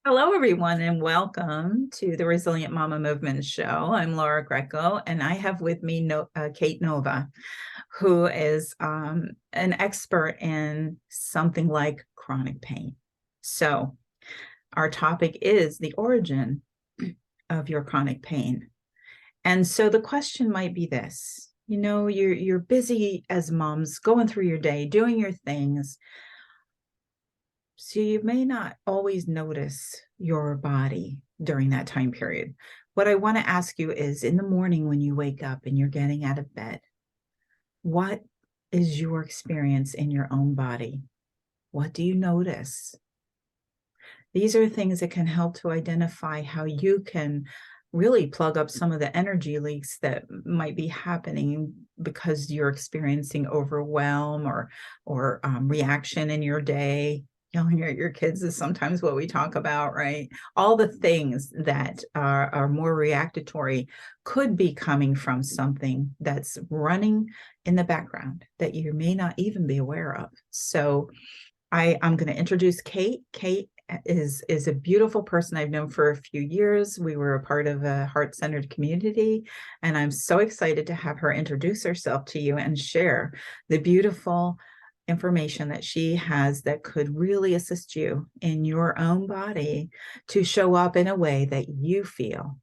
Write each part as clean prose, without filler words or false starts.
Hello, everyone, and welcome to the Resilient Mama Movement Show. I'm Laura Greco, and I have with me Kate Nova, who is an expert in something like chronic pain. So, our topic is the origin of your chronic pain. And so, the question might be this: you're busy as moms, going through your day, doing your things, so you may not always notice your body during that time period. What I want to ask you is in the morning when you wake up and you're getting out of bed, what is your experience in your own body? What do you notice? These are things that can help to identify how you can really plug up some of the energy leaks that might be happening because you're experiencing overwhelm or reaction in your day. Yelling at your kids is sometimes what we talk about, right? All the things that are more reactatory could be coming from something that's running in the background that you may not even be aware of. So I'm going to introduce Kate. Kate is a beautiful person I've known for a few years. We were a part of a heart-centered community, and I'm so excited to have her introduce herself to you and share the beautiful information that she has that could really assist you in your own body to show up in a way that you feel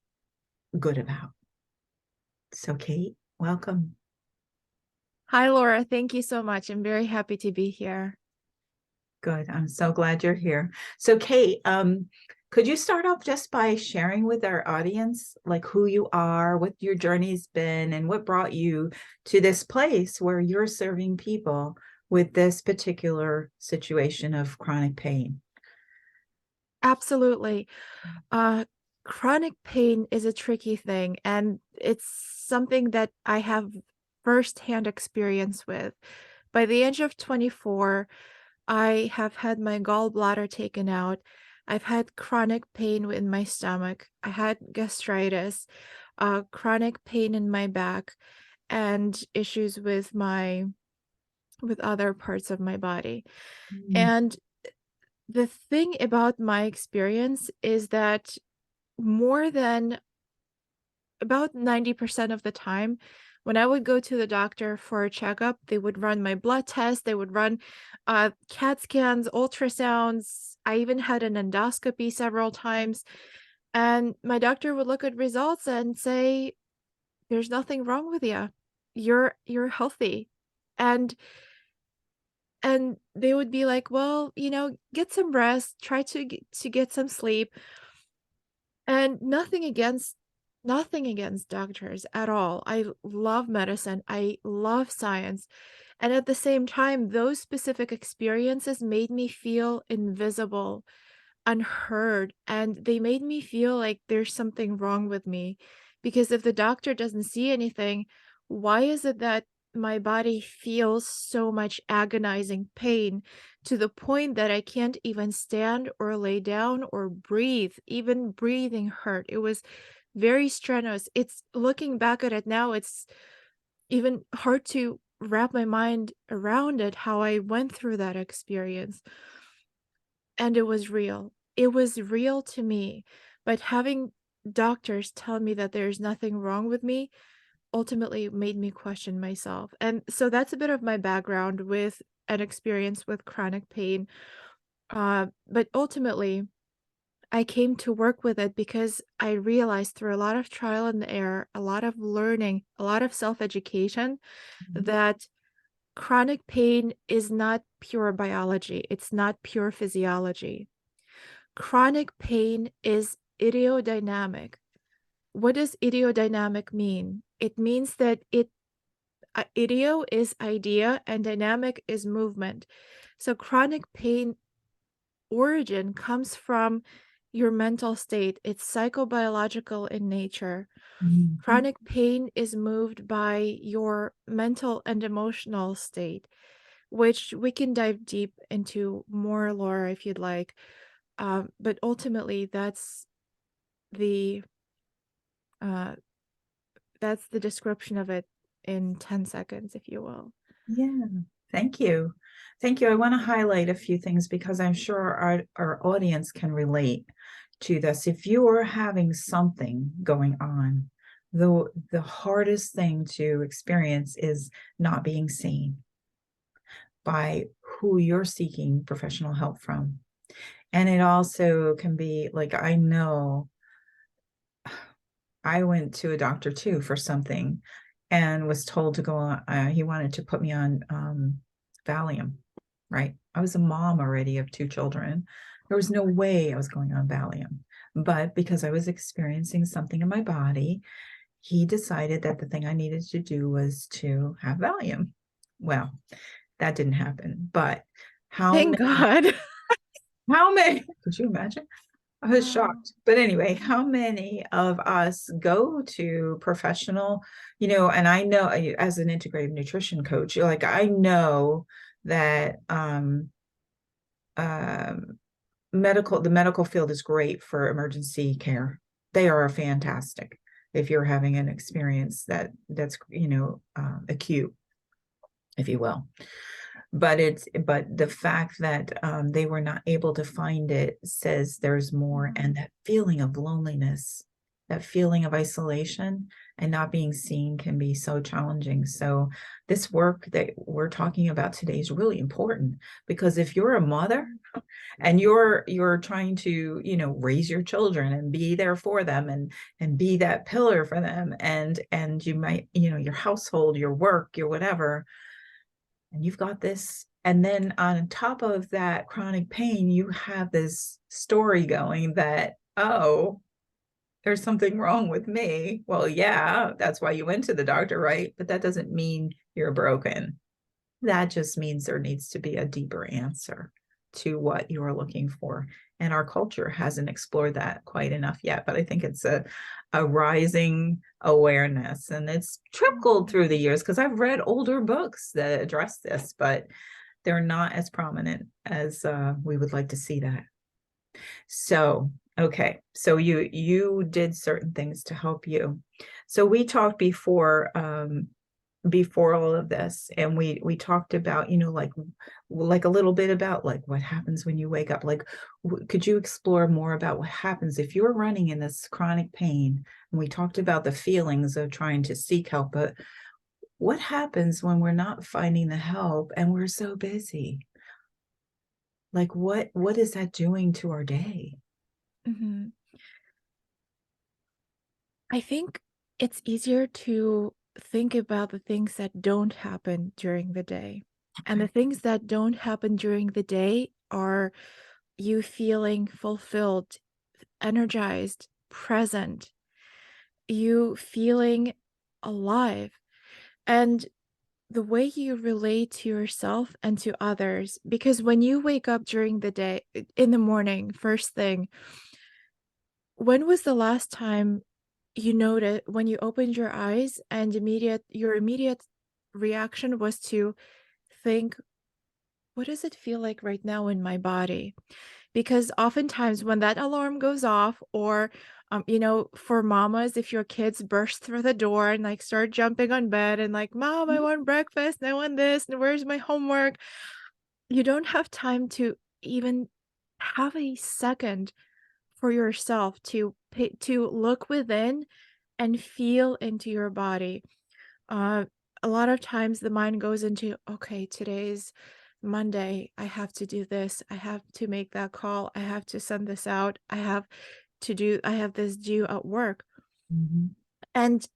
good about. So, Kate, welcome. Hi, Laura. Thank you so much. I'm very happy to be here. Good. I'm so glad you're here. So, Kate, could you start off just by sharing with our audience, like who you are, what your journey's been, and what brought you to this place where you're serving people with this particular situation of chronic pain? Absolutely. Uh, Chronic pain is a tricky thing, and it's something that I have firsthand experience with. By the age of 24, I have had my gallbladder taken out. I've had chronic pain in my stomach. I had gastritis, chronic pain in my back, and issues with other parts of my body. Mm. And the thing about my experience is that more than about 90% of the time, when I would go to the doctor for a checkup, they would run my blood test, they would run CAT scans, ultrasounds. I even had an endoscopy several times. And my doctor would look at results and say, there's nothing wrong with you. You're healthy. And and they would be like, well, get some rest, try to get some sleep. And nothing against doctors at all. I love medicine. I love science. And at the same time, those specific experiences made me feel invisible, unheard, and they made me feel like there's something wrong with me. Because if the doctor doesn't see anything, why is it that my body feels so much agonizing pain to the point that I can't even stand or lay down or breathe? Even breathing hurt. It was very strenuous. It's looking back at it now, it's even hard to wrap my mind around it, how I went through that experience. And it was real. It was real to me. But having doctors tell me that there's nothing wrong with me ultimately made me question myself. And so that's a bit of my background with an experience with chronic pain. But ultimately, I came to work with it because I realized through a lot of trial and error, a lot of learning, a lot of self education, that chronic pain is not pure biology, it's not pure physiology. Chronic pain is idiodynamic. What does idiodynamic mean? It means that idio is idea and dynamic is movement. So chronic pain origin comes from your mental state. It's psychobiological in nature. Mhm. Chronic pain is moved by your mental and emotional state, which we can dive deep into more, Laura, if you'd like. But ultimately, the uh, that's the description of it in 10 seconds, if you will. Yeah, Thank you. Thank you. I want to highlight a few things because I'm sure our audience can relate to this. If you are having something going on, the hardest thing to experience is not being seen by who you're seeking professional help from. And it also can be like, I know I went to a doctor too for something and was told to go on, he wanted to put me on Valium, right? I was a mom already of two children. There was no way I was going on Valium. But because I was experiencing something in my body, he decided that the thing I needed to do was to have Valium. Well, that didn't happen. But how Thank many, God. how many, could you imagine? I was Wow. shocked. But anyway, how many of us go to professional, and I know as an integrative nutrition coach, like I know that um, the medical field is great for emergency care. They are fantastic if you're having an experience that's acute, if you will. But the fact that they were not able to find it says there's more, and that feeling of loneliness, that feeling of isolation and not being seen can be so challenging. So this work that we're talking about today is really important, because if you're a mother and you're trying to raise your children and be there for them and be that pillar for them, and you might your household, your work, your whatever, and you've got this, and then on top of that chronic pain you have this story going that, oh, there's something wrong with me. Well, yeah, that's why you went to the doctor, right? But that doesn't mean you're broken. That just means there needs to be a deeper answer to what you are looking for. And our culture hasn't explored that quite enough yet. But I think it's a rising awareness. And it's trickled through the years because I've read older books that address this, but they're not as prominent as we would like to see that. So, okay. So you did certain things to help you. So we talked before all of this, and we talked about like a little bit about like what happens when you wake up. Like could you explore more about what happens if you're running in this chronic pain? And we talked about the feelings of trying to seek help, but what happens when we're not finding the help and we're so busy? Like what is that doing to our day? Mhm. I think it's easier to think about the things that don't happen during the day. And the Okay. things that don't happen during the day are you feeling fulfilled, energized, present, you feeling alive. And the way you relate to yourself and to others, because when you wake up during the day, in the morning, first thing, when was the last time you noted when you opened your eyes and your immediate reaction was to think, what does it feel like right now in my body? Because oftentimes when that alarm goes off, or for mamas, if your kids burst through the door and like start jumping on bed and like, Mom, I want breakfast, and I want this, and where's my homework? You don't have time to even have a second for yourself to look within and feel into your body. Uh, a lot of times the mind goes into, okay, today's Monday. I have to do this. I have to make that call. I have to send this out. I have this due at work. Mhm. And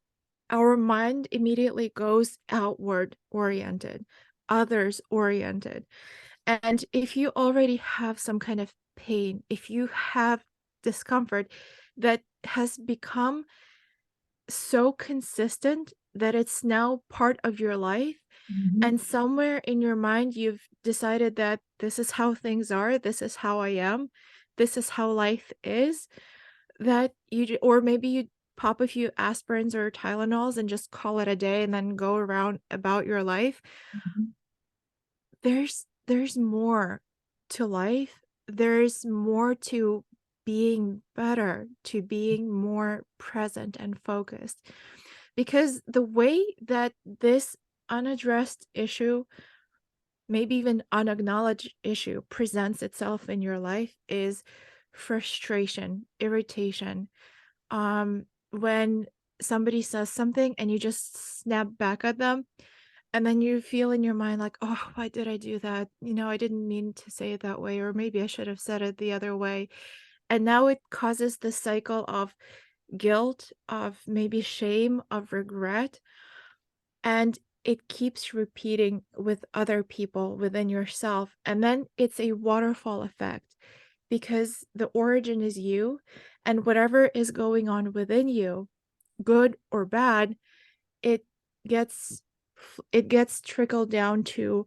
our mind immediately goes outward oriented, others oriented. And if you already have some kind of pain, if you have discomfort that has become so consistent that it's now part of your life, Mhm. and somewhere in your mind you've decided that this is how things are, this is how I am, this is how life is, that or maybe you pop a few aspirins or Tylenols and just call it a day and then go around about your life. Mhm. There's more to life. There's more to being better, to being more present and focused. Because the way that this unaddressed issue maybe even unacknowledged issue presents itself in your life is frustration, irritation. When somebody says something and you just snap back at them, and then you feel in your mind like, oh, why did I do that? I didn't mean to say it that way, or maybe I should have said it the other way. And now it causes this cycle of guilt, of maybe shame, of regret. And it keeps repeating with other people within yourself. And then it's a waterfall effect because the origin is you, and whatever is going on within you, good or bad, it gets it gets trickled down to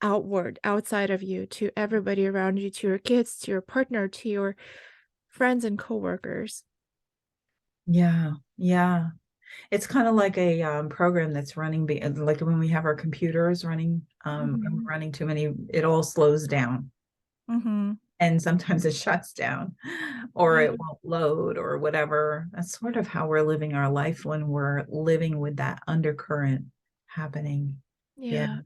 outward, outside of you, to everybody around you, to your kids, to your partner, to your friends and coworkers. Yeah. Yeah. It's kind of like a program that's running, like when we have our computers running, and Mhm. we're running too many, it all slows down. Mhm. And sometimes it shuts down or Yeah. it won't load or whatever. That's sort of how we're living our life when we're living with that undercurrent happening. Yeah. Yeah.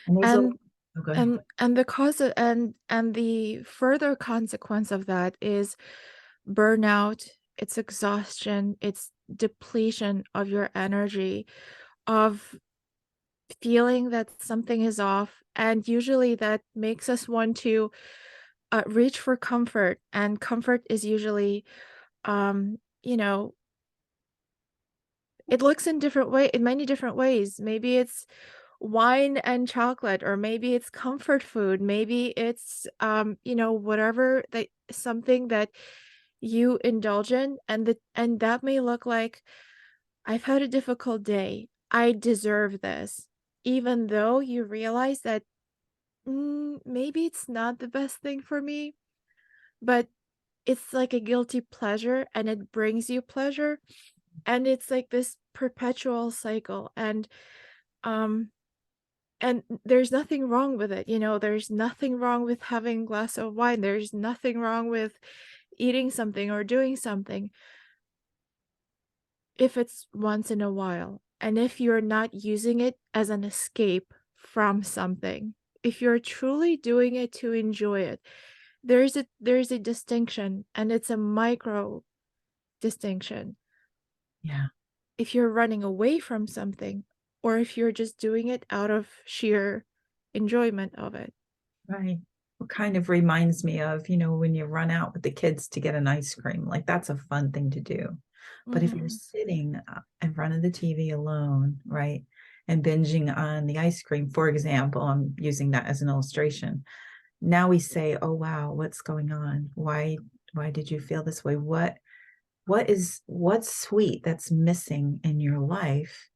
And there's a, And oh, go ahead. and the cause of, and the further consequence of that is burnout, it's exhaustion, it's depletion of your energy, of feeling that something is off, and usually that makes us want to reach for comfort, and comfort is usually, um, you know, it looks in many different ways. Maybe it's wine and chocolate, or maybe it's comfort food, maybe it's whatever, that something that you indulge in, and that may look like, I've had a difficult day, I deserve this, even though you realize that, maybe it's not the best thing for me, but it's like a guilty pleasure and it brings you pleasure, and it's like this perpetual cycle. Um and there's nothing wrong with it, there's nothing wrong with having a glass of wine, there's nothing wrong with eating something or doing something if it's once in a while, and if you're not using it as an escape from something. If you're truly doing it to enjoy it, there's a distinction, and it's a micro distinction. Yeah. If you're running away from something, or if you're just doing it out of sheer enjoyment of it. Right. It kind of reminds me of, when you run out with the kids to get an ice cream, like that's a fun thing to do. But if you're Mhm. sitting in front of the TV alone, right, and binging on the ice cream, for example, I'm using that as an illustration. Now we say, "Oh wow, what's going on? Why did you feel this way? What's sweet that's missing in your life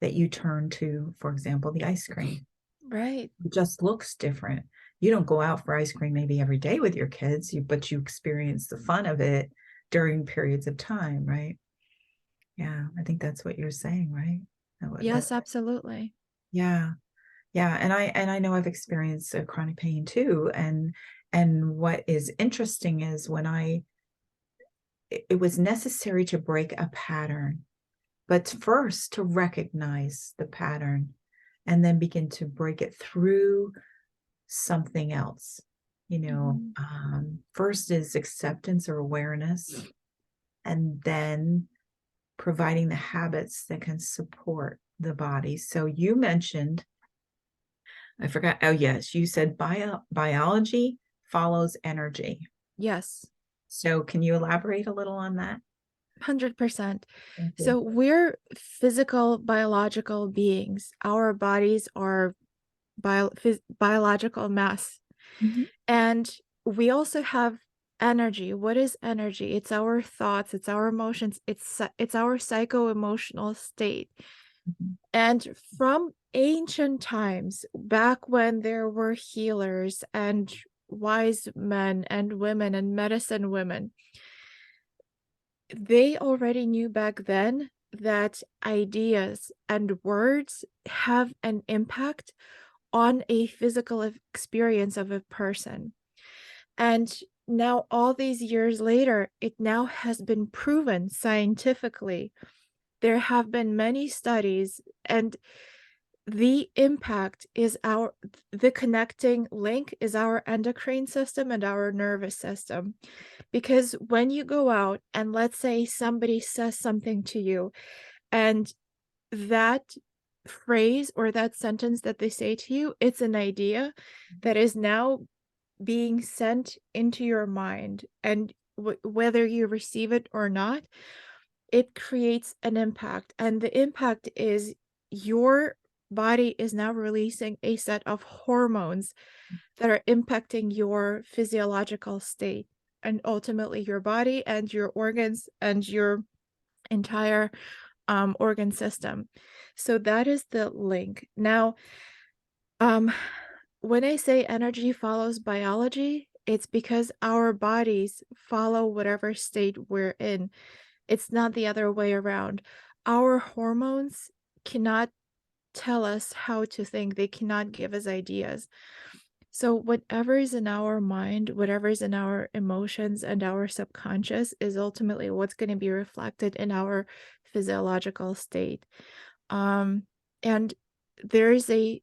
that you turn to, for example, the ice cream? Right. It just looks different. You don't go out for ice cream maybe every day with your kids, but you experience the fun of it during periods of time, right? Yeah, I think that's what you're saying, right? Yes, absolutely. Yeah, yeah, and I know I've experienced chronic pain too, and what is interesting is when it was necessary to break a pattern, but first to recognize the pattern and then begin to break it through something else. Mhm. First is acceptance or awareness, and then providing the habits that can support the body. So you mentioned, I forgot, oh yes, you said biology follows energy. Yes, So can you elaborate a little on that? 100%. Thank you. So we're physical, biological beings. Our bodies are biological mass. Mhm. And we also have energy. What is energy? It's our thoughts, it's our emotions, it's our psycho-emotional state. Mhm. And from ancient times, back when there were healers and wise men and women and medicine women, they already knew back then that ideas and words have an impact on a physical experience of a person. And now, all these years later, it now has been proven scientifically. There have been many studies, and the impact is the connecting link is our endocrine system and our nervous system. Because when you go out and let's say somebody says something to you, and that phrase or that sentence that they say to you, it's an idea that is now being sent into your mind, and whether you receive it or not, it creates an impact, and the impact is your body is now releasing a set of hormones that are impacting your physiological state, and ultimately your body and your organs and your entire organ system. So that is the link. Now, um, when I say energy follows biology, it's because our bodies follow whatever state we're in. It's not the other way around. Our hormones cannot tell us how to think, they cannot give us ideas. So, whatever is in our mind, whatever is in our emotions and our subconscious is ultimately what's going to be reflected in our physiological state. And there is a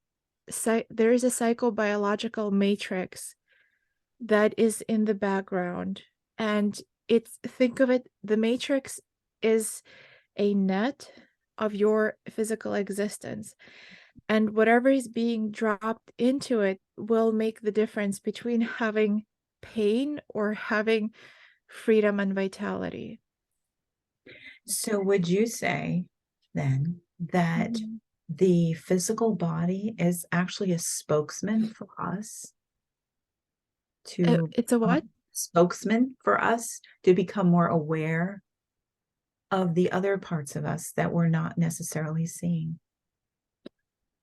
there is a psychobiological matrix that is in the background, and it's think of it, the matrix is a net of your physical existence, and whatever is being dropped into it will make the difference between having pain or having freedom and vitality. So would you say then that Mhm. the physical body is actually a spokesman for us to It's a what? spokesman for us to become more aware of the other parts of us that we're not necessarily seeing?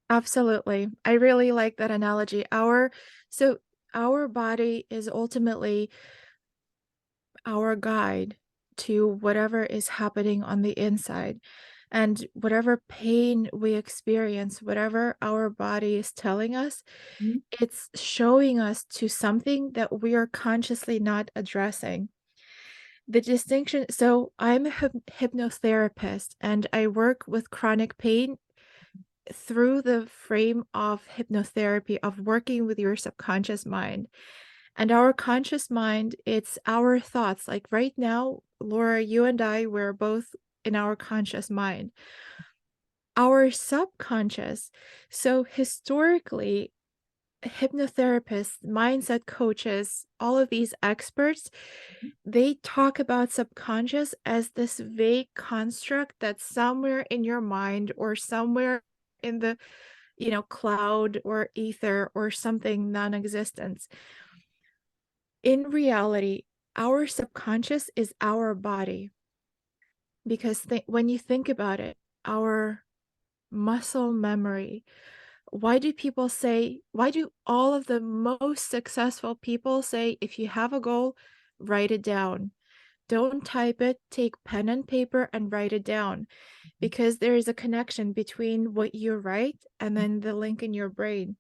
Absolutely. I really like that analogy. So our body is ultimately our guide to whatever is happening on the inside. And whatever pain we experience, whatever our body is telling us, Mhm. it's showing us to something that we are consciously not addressing. The distinction, so I'm a hypnotherapist and I work with chronic pain through the frame of hypnotherapy, of working with your subconscious mind. And our conscious mind, it's our thoughts. Like right now, Laura, you and I, we're both in our conscious mind. Our subconscious. So historically, hypnotherapists, mindset coaches, all of these experts, they talk about subconscious as this vague construct that's somewhere in your mind or somewhere in the, cloud or ether or something non-existent. In reality, our subconscious is our body, because when you think about it, our muscle memory. Why do all of the most successful people say, if you have a goal, write it down? Don't type it, take pen and paper and write it down, because there is a connection between what you write and then the link in your brain.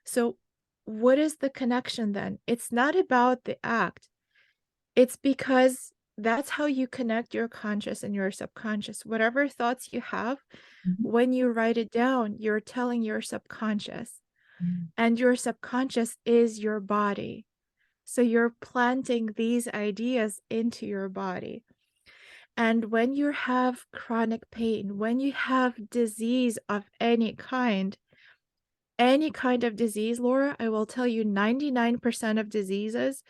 So, what is the connection then? It's not about the act, it's because that's how you connect your conscious and your subconscious. Whatever thoughts you have, Mhm. when you write it down, you're telling your subconscious, Mhm. and your subconscious is your body. So you're planting these ideas into your body. And when you have chronic pain, when you have disease of any kind of disease, Laura, I will tell you 99% of diseases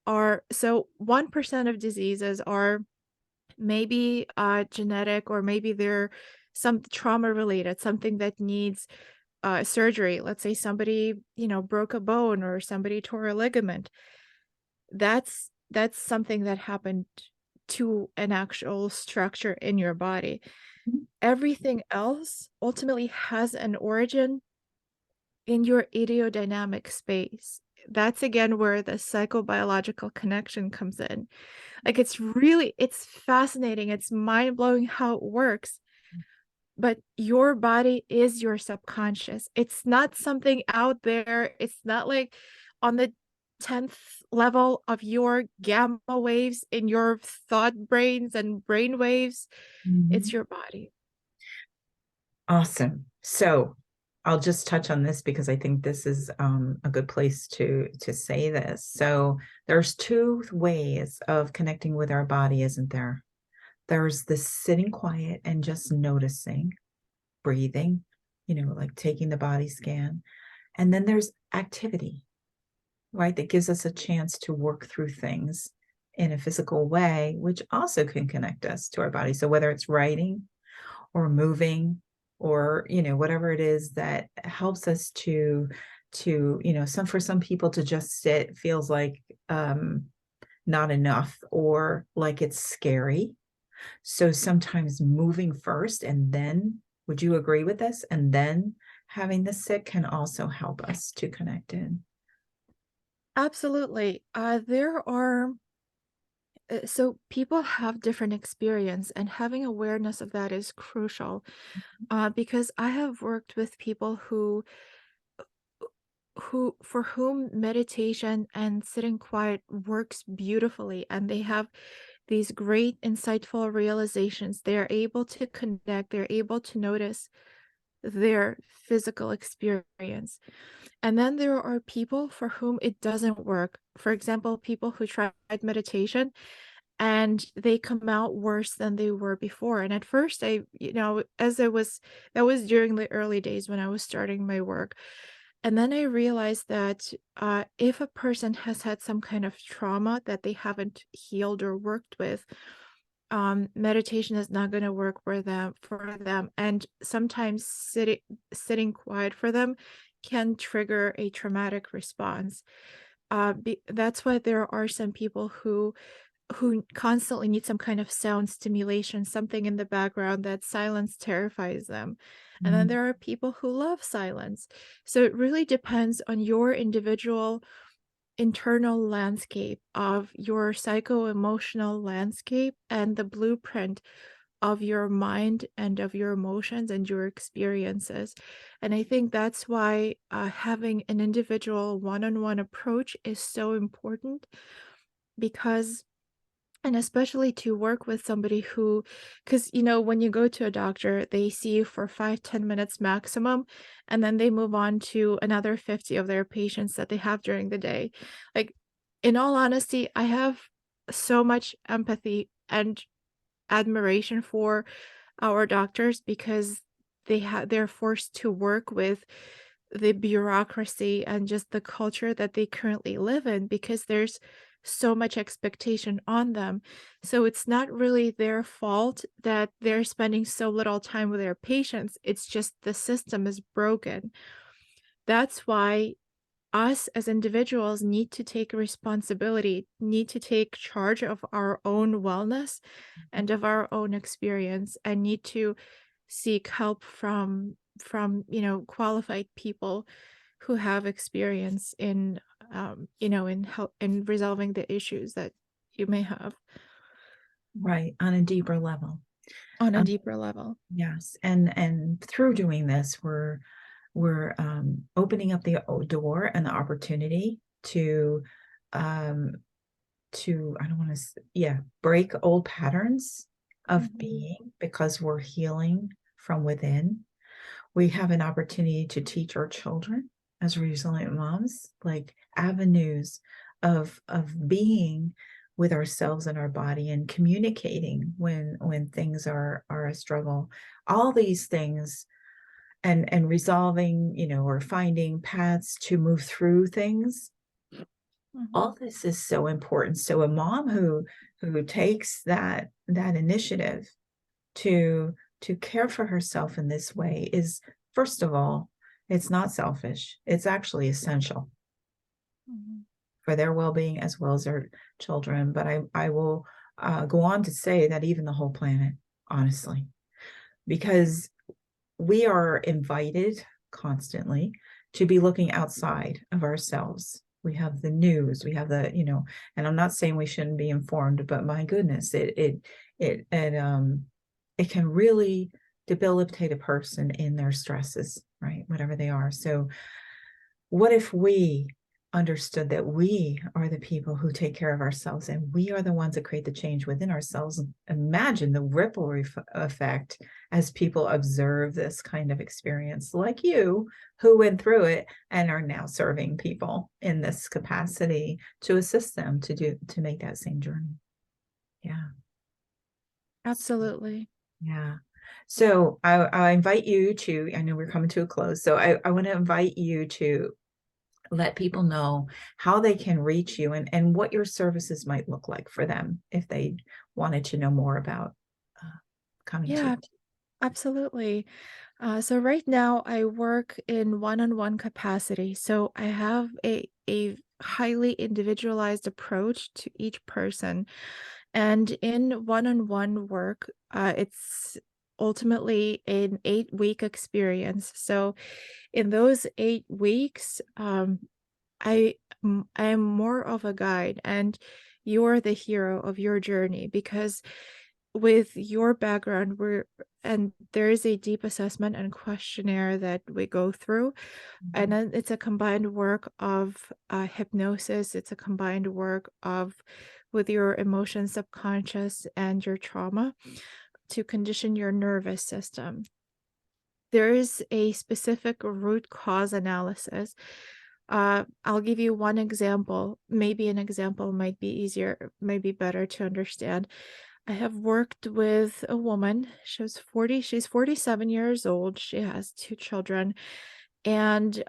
are, so 1% of diseases are maybe genetic, or maybe they're some trauma related, something that needs surgery. Let's say somebody, broke a bone or somebody tore a ligament. That's something that happened to an actual structure in your body. Everything else ultimately has an origin in your idiodynamic space. That's again where the psychobiological connection comes in. Like it's fascinating, it's mind-blowing how it works. But your body is your subconscious. It's not something out there. It's not like on the 10th level of your gamma waves in your thought brains and brain waves. It's Mhm. your body. Awesome. So I'll just touch on this because I think this is a good place to say this. So there's two ways of connecting with our body, isn't there? There's this sitting quiet and just noticing, breathing, like taking the body scan. And then there's activity, right? That gives us a chance to work through things in a physical way, which also can connect us to our body. So whether it's writing or moving or, whatever it is that helps us for some people to just sit feels like not enough or like it's scary. So sometimes moving first and then, would you agree with this? And then having the sit can also help us to connect in. Absolutely. There are so people have different experience, and having awareness of that is crucial. Because I have worked with people who for whom meditation and sitting quiet works beautifully, and they have these great insightful realizations. They're able to connect, they're able to notice their physical experience. And then there are people for whom it doesn't work. For example, people who tried meditation and they come out worse than they were before. And at first, that was during the early days when I was starting my work. And then I realized that if a person has had some kind of trauma that they haven't healed or worked with, meditation is not going to work for them. And sometimes sitting quiet for them can trigger a traumatic response. That's why there are some people who constantly need some kind of sound stimulation, something in the background. That silence terrifies them. And then Mhm. there are people who love silence. So it really depends on your individual internal landscape, of your psycho-emotional landscape, and the blueprint of your mind and of your emotions and your experiences. And I think that's why having an individual one-on-one approach is so important, because and especially to work with somebody who, because when you go to a doctor, they see you for 5-10 minutes maximum, and then they move on to another 50 of their patients that they have during the day. Like, in all honesty, I have so much empathy and admiration for our doctors, because they're forced to work with the bureaucracy and just the culture that they currently live in, because there's so much expectation on them. So it's not really their fault that they're spending so little time with their patients. It's just the system is broken. That's why us as individuals need to take responsibility, need to take charge of our own wellness and of our own experience, and need to seek help from qualified people who have experience in in help in resolving the issues that you may have Right, on a deeper level. on a Um, deeper level. yes, and through doing this, we're opening up the door and the opportunity um, to I don't want to, yeah, break old patterns of Mhm. being because we're healing from within. We have an opportunity to teach our children as resilient moms, like avenues of being with ourselves and our body and communicating when things are a struggle. All these things and resolving, or finding paths to move through things. Mhm. All this is so important. So a mom who takes that initiative to to care for herself in this way is, first of all, it's not selfish. It's actually essential Mhm. for their well-being as well as their children. But I will go on to say that even the whole planet, honestly, because we are invited constantly to be looking outside of ourselves. We have the news, we have and I'm not saying we shouldn't be informed, but my goodness, it can really debilitate a person in their stresses, right? Whatever they are. So what if we understood that we are the people who take care of ourselves, and we are the ones that create the change within ourselves. Imagine the ripple effect as people observe this kind of experience, like you, who went through it and are now serving people in this capacity to assist them to make that same journey. Yeah. Absolutely. Yeah. So I invite you to, I know we're coming to a close, so I want to invite you to let people know how they can reach you and what your services might look like for them if they wanted to know more about coming to Yeah, you. absolutely. So right now I work in one-on-one capacity. So I have a highly individualized approach to each person. And in one-on-one work, it's ultimately an 8-week experience. So in those 8 weeks, I am more of a guide, and you're the hero of your journey because with your background, there is a deep assessment and questionnaire that we go through, and Mhm. then it's a combined work of hypnosis. It's a combined work of with your emotion, subconscious, and your trauma to condition your nervous system. There is a specific root cause analysis. I'll give you one example. Maybe an example might be easier, might be better to understand. I have worked with a woman. She's 47 years old. She has 2 children. And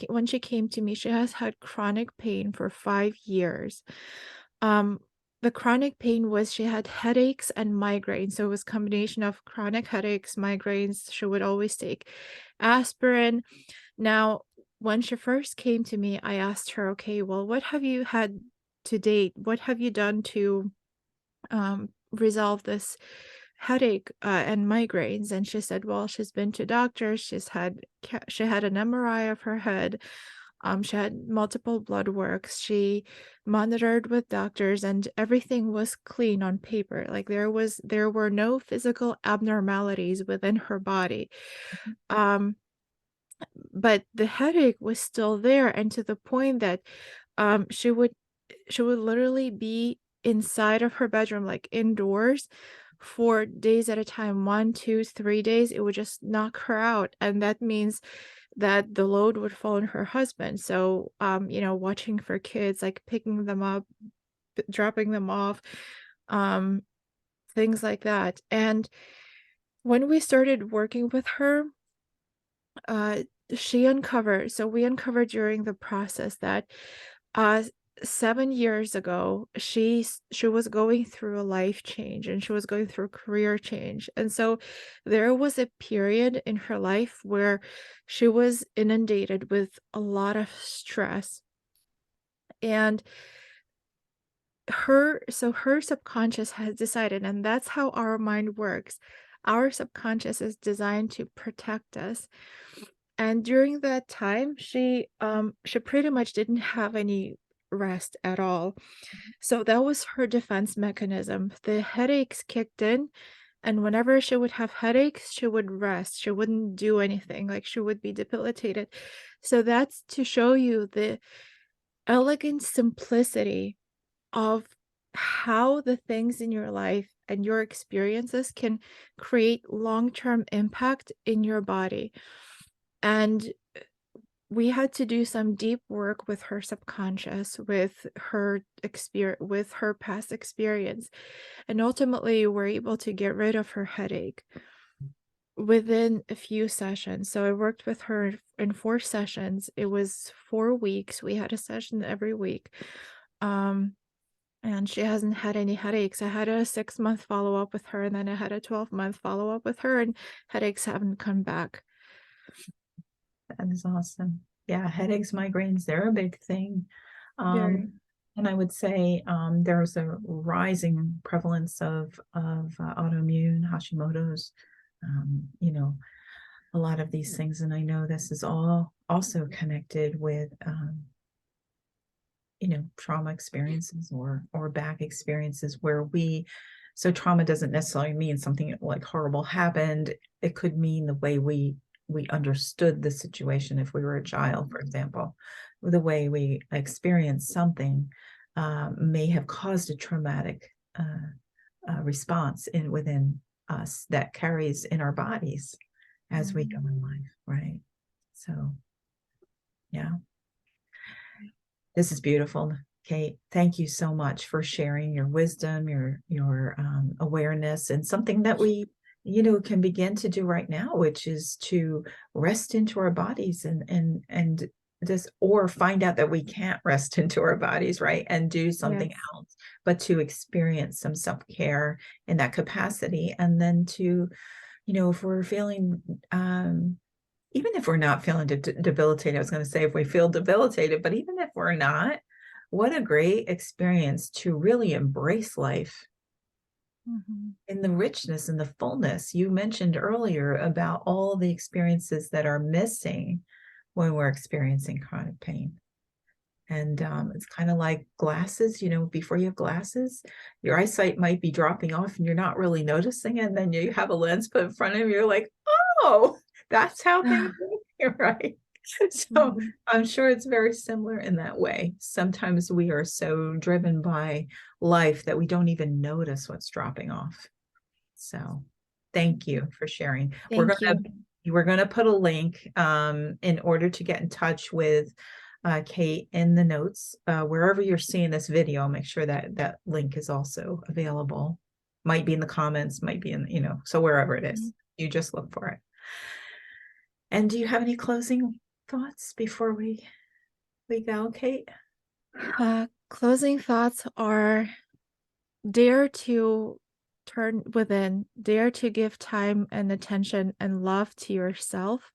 when she came to me, she has had chronic pain for 5 years. Um, the chronic pain was she had headaches and migraines. So it was a combination of chronic headaches, migraines. She would always take aspirin. Now, when she first came to me, I asked her, okay, well, what have you had to date? What have you done to resolve this headache and migraines? And she said, well, she's been to doctors. She had an MRI of her head. She had multiple blood works. She monitored with doctors, and everything was clean on paper. Like there were no physical abnormalities within her body. Um, but the headache was still there, and to the point that she would literally be inside of her bedroom, like indoors, for days at a time, 1, 2, 3 days. It would just knock her out, and that means that the load would fall on her husband. So, watching for kids, like picking them up, dropping them off, um, things like that. And when we started working with her, uh, we uncovered during the process that uh 7 years ago she was going through a life change, and she was going through career change. And so there was a period in her life where she was inundated with a lot of stress, and her subconscious has decided, and that's how our mind works. Our subconscious is designed to protect us. And during that time, she pretty much didn't have any rest at all. So that was her defense mechanism. The headaches kicked in, and whenever she would have headaches, she would rest. She wouldn't do anything, like she would be debilitated. So that's to show you the elegant simplicity of how the things in your life and your experiences can create long-term impact in your body. And we had to do some deep work with her subconscious, with her past experience, and ultimately we're able to get rid of her headache within a few sessions. So I worked with her in 4 sessions. It was 4 weeks. We had a session every week. Um, and she hasn't had any headaches. I had a 6-month follow-up with her, and then I had a 12-month follow-up with her, and headaches haven't come back. That is awesome. Yeah, headaches, migraines, they're a big thing. Very. And I would say there's a rising prevalence of autoimmune Hashimoto's, a lot of these things. And I know this is all also connected with trauma experiences or back experiences where so trauma doesn't necessarily mean something like horrible happened. It could mean the way we we understood the situation. If we were a child, for example, the way we experienced something may have caused a traumatic response within us that carries in our bodies as we go in life, right? So, yeah, this is beautiful, Kate. Thank you so much for sharing your wisdom, your awareness, and something that we, can begin to do right now, which is to rest into our bodies and just, or find out that we can't rest into our bodies, right? And do something Yes. else, but to experience some self-care in that capacity. And then to, if we're feeling, even if we're not feeling debilitated, I was going to say if we feel debilitated, but even if we're not, what a great experience to really embrace life in the richness and the fullness. You mentioned earlier about all the experiences that are missing when we're experiencing chronic pain. And it's kind of like glasses, before you have glasses, your eyesight might be dropping off and you're not really noticing. And then you have a lens put in front of you, you're like, oh, that's how things are, right? So I'm sure it's very similar in that way. Sometimes we are so driven by life that we don't even notice what's dropping off. So thank you for sharing. Thank you. We're gonna put a link in order to get in touch with Kate in the notes. Wherever you're seeing this video, make sure that that link is also available. Might be in the comments, might be in, so wherever it is, you just look for it. And do you have any closing thoughts before we go, Kate? Closing thoughts are: dare to turn within, dare to give time and attention and love to yourself.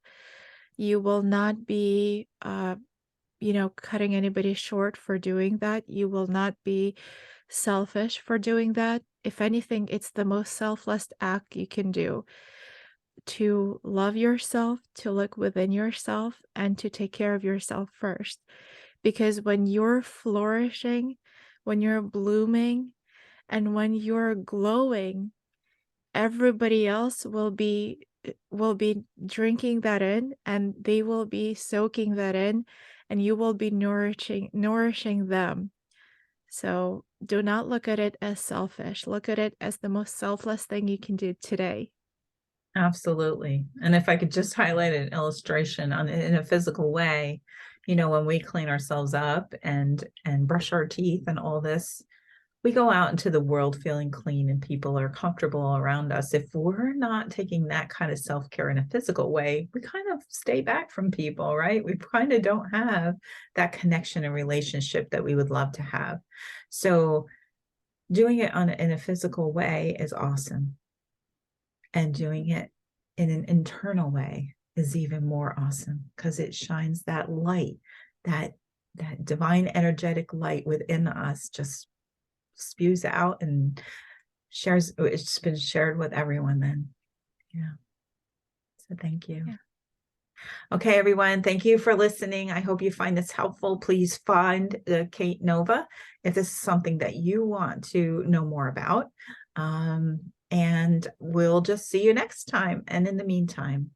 You will not be, cutting anybody short for doing that. You will not be selfish for doing that. If anything, it's the most selfless act you can do, to love yourself, to look within yourself, and to take care of yourself first. Because when you're flourishing, when you're blooming, and when you're glowing, everybody else will be drinking that in, and they will be soaking that in, and you will be nourishing them. So do not look at it as selfish. Look at it as the most selfless thing you can do today. Absolutely. And if I could just highlight an illustration in a physical way, when we clean ourselves up and brush our teeth and all this, we go out into the world feeling clean and people are comfortable around us. If we're not taking that kind of self-care in a physical way, we kind of stay back from people, right? We kind of don't have that connection and relationship that we would love to have. So doing it in a physical way is awesome. And doing it in an internal way is even more awesome, because it shines that light, that divine energetic light within us, just spews out and shares. It's been shared with everyone then. Yeah. So thank you. Yeah. Okay, everyone. Thank you for listening. I hope you find this helpful. Please find Kate Nova if this is something that you want to know more about. And we'll just see you next time. And in the meantime,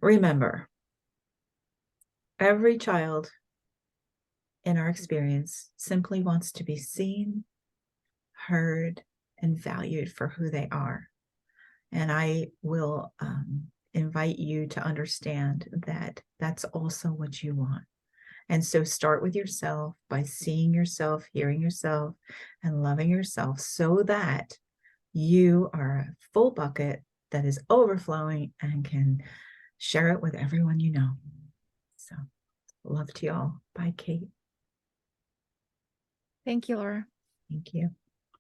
remember, every child in our experience simply wants to be seen, heard, and valued for who they are. And I will invite you to understand that that's also what you want. And so start with yourself by seeing yourself, hearing yourself, and loving yourself, so that you are a full bucket that is overflowing and can share it with everyone you know. So love to y'all. Bye, Kate. Thank you, Laura. Thank you.